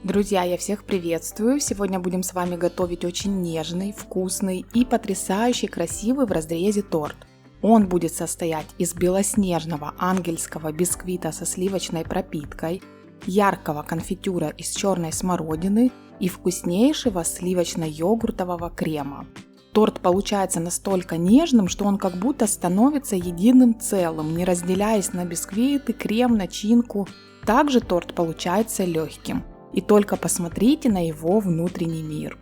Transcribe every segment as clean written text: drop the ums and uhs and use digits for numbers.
Друзья, я всех приветствую! Сегодня будем с вами готовить очень нежный, вкусный и потрясающий красивый в разрезе торт. Он будет состоять из белоснежного ангельского бисквита со сливочной пропиткой, яркого конфитюра из черной смородины и вкуснейшего сливочно-йогуртового крема. Торт получается настолько нежным, что он как будто становится единым целым, не разделяясь на бисквиты, крем, начинку. Также торт получается легким. И только посмотрите на его внутренний мир.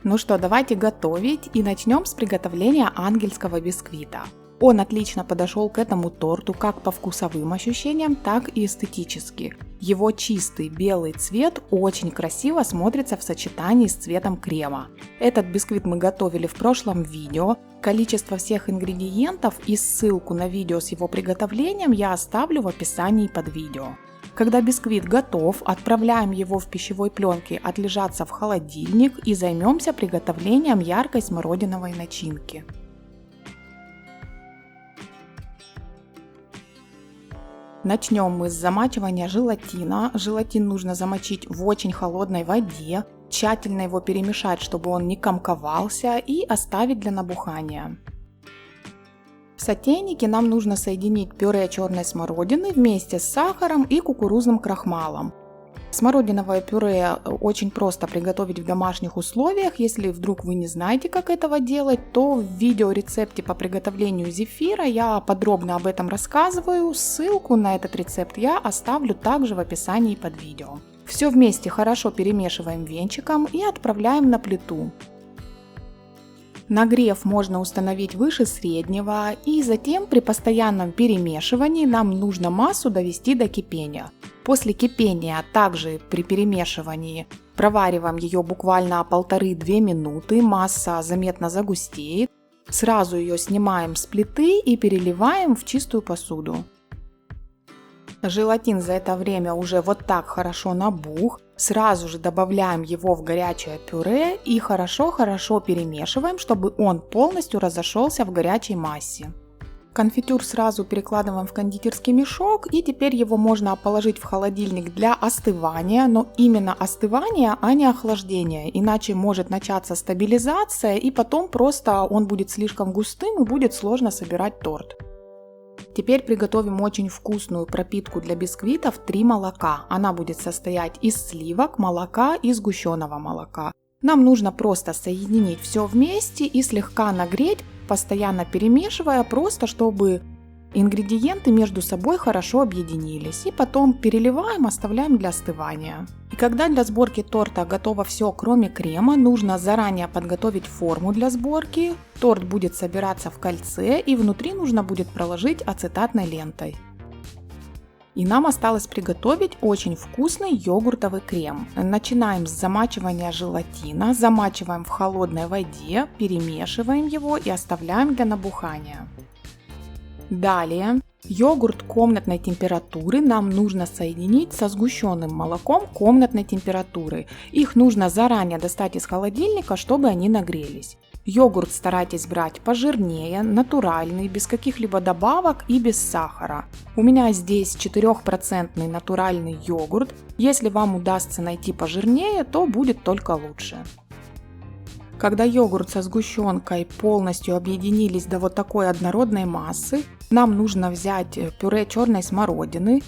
Ну что, давайте готовить и начнем с приготовления ангельского бисквита. Он отлично подошел к этому торту как по вкусовым ощущениям, так и эстетически. Его чистый белый цвет очень красиво смотрится в сочетании с цветом крема. Этот бисквит мы готовили в прошлом видео. Количество всех ингредиентов и ссылку на видео с его приготовлением я оставлю в описании под видео. Когда бисквит готов, отправляем его в пищевой пленке отлежаться в холодильник и займемся приготовлением яркой смородиновой начинки. Начнем мы с замачивания желатина. Желатин нужно замочить в очень холодной воде, тщательно его перемешать, чтобы он не комковался, и оставить для набухания. В сотейнике нам нужно соединить пюре черной смородины вместе с сахаром и кукурузным крахмалом. Смородиновое пюре очень просто приготовить в домашних условиях. Если вдруг вы не знаете, как этого делать, то в видеорецепте по приготовлению зефира я подробно об этом рассказываю. Ссылку на этот рецепт я оставлю также в описании под видео. Все вместе хорошо перемешиваем венчиком и отправляем на плиту. Нагрев можно установить выше среднего, и затем при постоянном перемешивании нам нужно массу довести до кипения. После кипения, также при перемешивании, провариваем ее буквально 1,5-2 минуты, масса заметно загустеет. Сразу ее снимаем с плиты и переливаем в чистую посуду. Желатин за это время уже вот так хорошо набух. Сразу же добавляем его в горячее пюре и хорошо перемешиваем, чтобы он полностью разошелся в горячей массе. Конфитюр сразу перекладываем в кондитерский мешок, и теперь его можно положить в холодильник для остывания, но именно остывания, а не охлаждения, иначе может начаться стабилизация и потом просто он будет слишком густым и будет сложно собирать торт. Теперь приготовим очень вкусную пропитку для бисквитов 3 молока. Она будет состоять из сливок, молока и сгущенного молока. Нам нужно просто соединить все вместе и слегка нагреть, постоянно перемешивая, просто чтобы ингредиенты между собой хорошо объединились. И потом переливаем, оставляем для остывания. И когда для сборки торта готово все, кроме крема, нужно заранее подготовить форму для сборки. Торт будет собираться в кольце, и внутри нужно будет проложить ацетатной лентой. И нам осталось приготовить очень вкусный йогуртовый крем. Начинаем с замачивания желатина, замачиваем в холодной воде, перемешиваем его и оставляем для набухания. Далее, йогурт комнатной температуры нам нужно соединить со сгущенным молоком комнатной температуры. Их нужно заранее достать из холодильника, чтобы они нагрелись. Йогурт старайтесь брать пожирнее, натуральный, без каких-либо добавок и без сахара. У меня здесь 4% натуральный йогурт. Если вам удастся найти пожирнее, то будет только лучше. Когда йогурт со сгущенкой полностью объединились до вот такой однородной массы, нам нужно взять пюре черной смородины,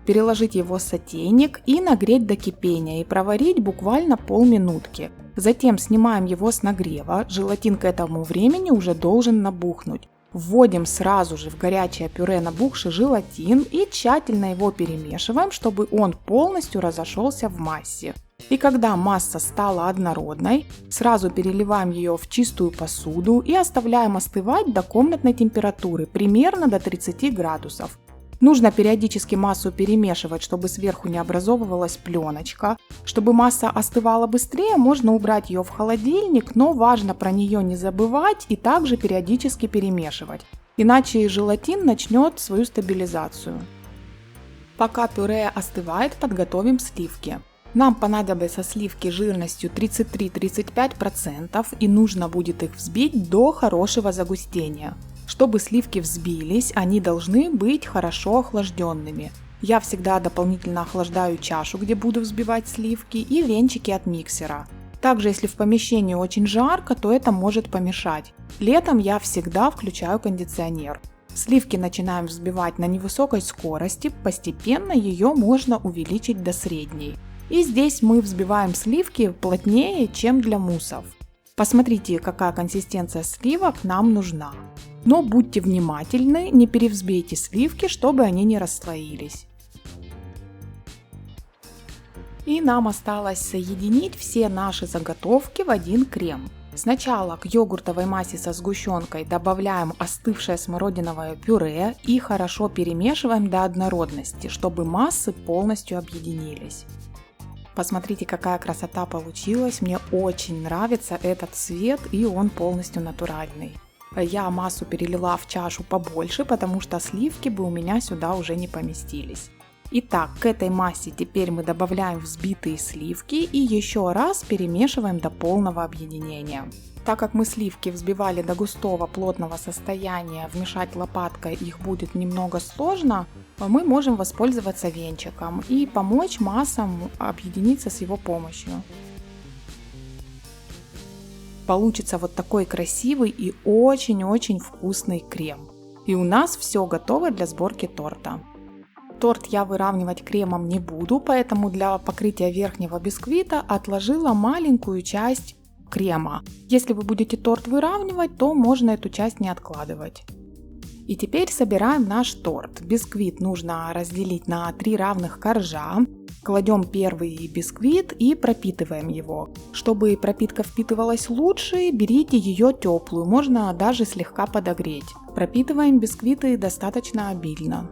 переложить его в сотейник и нагреть до кипения и проварить буквально полминутки. Затем снимаем его с нагрева, желатин к этому времени уже должен набухнуть. Вводим сразу же в горячее пюре набухший желатин и тщательно его перемешиваем, чтобы он полностью разошелся в массе. И когда масса стала однородной, сразу переливаем ее в чистую посуду и оставляем остывать до комнатной температуры, примерно до 30 градусов. Нужно периодически массу перемешивать, чтобы сверху не образовывалась пленочка. Чтобы масса остывала быстрее, можно убрать ее в холодильник, но важно про нее не забывать и также периодически перемешивать, иначе желатин начнет свою стабилизацию. Пока пюре остывает, подготовим сливки. Нам понадобятся сливки жирностью 33-35% и нужно будет их взбить до хорошего загустения. Чтобы сливки взбились, они должны быть хорошо охлажденными. Я всегда дополнительно охлаждаю чашу, где буду взбивать сливки, и венчики от миксера. Также, если в помещении очень жарко, то это может помешать. Летом я всегда включаю кондиционер. Сливки начинаем взбивать на невысокой скорости, постепенно ее можно увеличить до средней. И здесь мы взбиваем сливки плотнее, чем для муссов. Посмотрите, какая консистенция сливок нам нужна. Но будьте внимательны, не перевзбейте сливки, чтобы они не расслоились. И нам осталось соединить все наши заготовки в один крем. Сначала к йогуртовой массе со сгущенкой добавляем остывшее смородиновое пюре и хорошо перемешиваем до однородности, чтобы массы полностью объединились. Посмотрите, какая красота получилась, мне очень нравится этот цвет, и он полностью натуральный. Я массу перелила в чашу побольше, потому что сливки бы у меня сюда уже не поместились. Итак, к этой массе теперь мы добавляем взбитые сливки и еще раз перемешиваем до полного объединения. Так как мы сливки взбивали до густого плотного состояния, вмешать лопаткой их будет немного сложно, мы можем воспользоваться венчиком и помочь массам объединиться с его помощью. Получится вот такой красивый и очень-очень вкусный крем. И у нас все готово для сборки торта. Торт я выравнивать кремом не буду, поэтому для покрытия верхнего бисквита отложила маленькую часть крема. Если вы будете торт выравнивать, то можно эту часть не откладывать. И теперь собираем наш торт. Бисквит нужно разделить на 3 равных коржа. Кладем первый бисквит и пропитываем его. Чтобы пропитка впитывалась лучше, берите ее теплую, можно даже слегка подогреть. Пропитываем бисквиты достаточно обильно.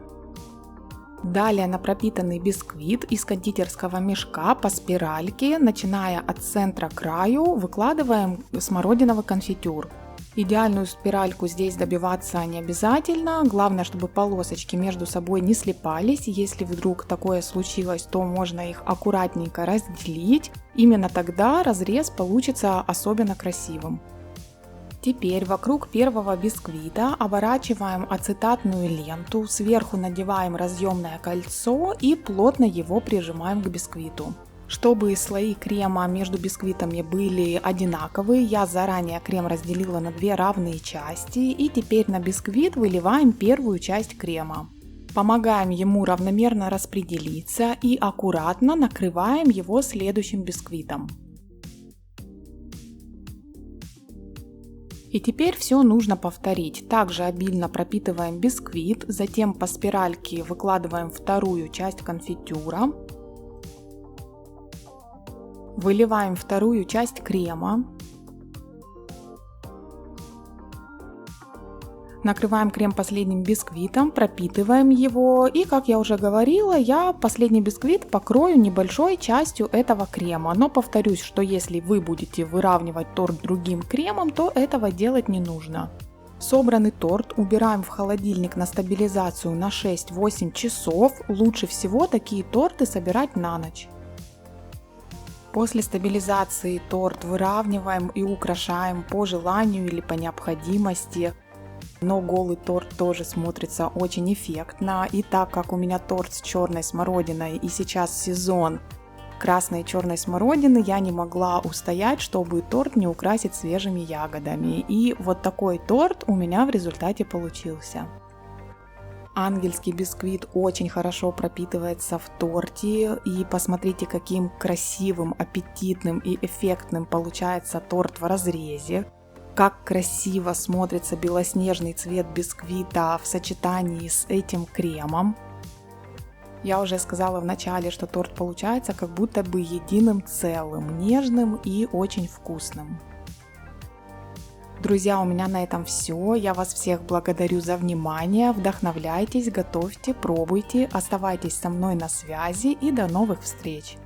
Далее на пропитанный бисквит из кондитерского мешка по спиральке, начиная от центра к краю, выкладываем смородиновый конфитюр. Идеальную спиральку здесь добиваться не обязательно, главное, чтобы полосочки между собой не слипались. Если вдруг такое случилось, то можно их аккуратненько разделить, именно тогда разрез получится особенно красивым. Теперь вокруг первого бисквита оборачиваем ацетатную ленту, сверху надеваем разъемное кольцо и плотно его прижимаем к бисквиту. Чтобы слои крема между бисквитами были одинаковые, я заранее крем разделила на 2 равные части, и теперь на бисквит выливаем первую часть крема. Помогаем ему равномерно распределиться и аккуратно накрываем его следующим бисквитом. И теперь все нужно повторить. Также обильно пропитываем бисквит, затем по спиральке выкладываем вторую часть конфитюра. Выливаем вторую часть крема. Накрываем крем последним бисквитом, пропитываем его. И, как я уже говорила, я последний бисквит покрою небольшой частью этого крема. Но повторюсь, что если вы будете выравнивать торт другим кремом, то этого делать не нужно. Собранный торт убираем в холодильник на стабилизацию на 6-8 часов. Лучше всего такие торты собирать на ночь. После стабилизации торт выравниваем и украшаем по желанию или по необходимости. Но голый торт тоже смотрится очень эффектно. И так как у меня торт с черной смородиной и сейчас сезон красной и черной смородины, я не могла устоять, чтобы торт не украсить свежими ягодами. И вот такой торт у меня в результате получился. Ангельский бисквит очень хорошо пропитывается в торте. И посмотрите, каким красивым, аппетитным и эффектным получается торт в разрезе. Как красиво смотрится белоснежный цвет бисквита в сочетании с этим кремом. Я уже сказала в начале, что торт получается как будто бы единым целым, нежным и очень вкусным. Друзья, у меня на этом все. Я вас всех благодарю за внимание. Вдохновляйтесь, готовьте, пробуйте, оставайтесь со мной на связи и до новых встреч!